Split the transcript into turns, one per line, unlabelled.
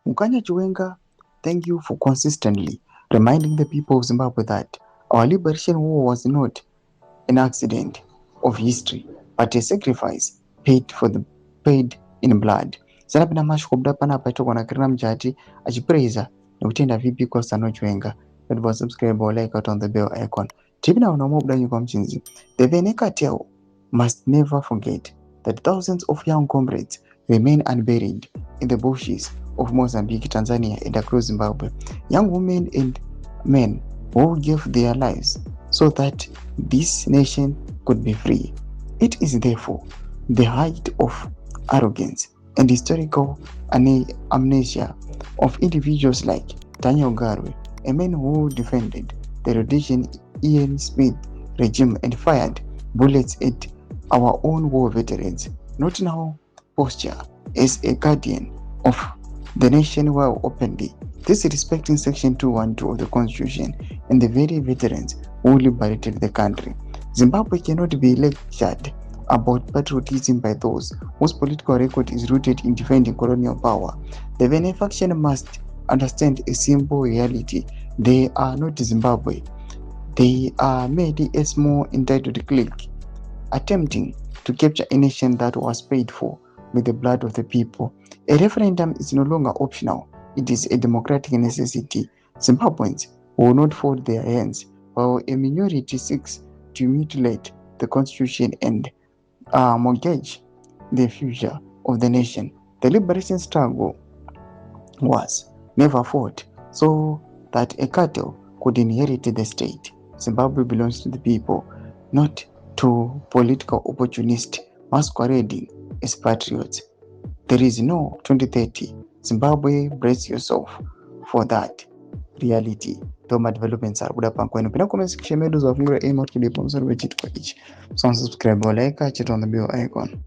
Mukanya Chiwenga, thank you for consistently reminding the people of Zimbabwe that our liberation war was not an accident of history, but a sacrifice paid in blood. Sanapenda mashukobda panapa itokona kirina mchati achipraisa nekutenda VP Costa Nochwenga. That was subscribe or like out on the bell icon. Tribuna unamobuda nyuko mchinzi. The Veneka Tell must never forget that thousands of young comrades remain unburied in the bushes of Mozambique, Tanzania, and across Zimbabwe. Young women and men who gave their lives so that this nation could be free. It is therefore the height of arrogance and historical amnesia of individuals like Daniel Garwe, a man who defended the Rhodesian Ian Smith regime and fired bullets at our own war veterans, not in our posture as a guardian of the nation while openly disrespecting Section 212 of the Constitution and the very veterans who liberated the country. Zimbabwe cannot be lectured about patriotism by those whose political record is rooted in defending colonial power. The Vene faction must understand a simple reality. They are not Zimbabwe. They are merely a small entitled clique attempting to capture a nation that was paid for with the blood of the people. A referendum is no longer optional. It is a democratic necessity. Zimbabweans will not fold their hands while a minority seeks to mutilate the constitution and mortgage the future of the nation. The liberation struggle was never fought so that a cattle could inherit the state. Zimbabwe belongs to the people, not to political opportunists masquerading as patriots. There is no 2030. Zimbabwe, brace yourself for that reality. Thoma developments are buda pankwenu. Pina comment section medu za fungura aim out kudipo msoro wechitu kwa ichi. So subscribe or like, check on the bell icon.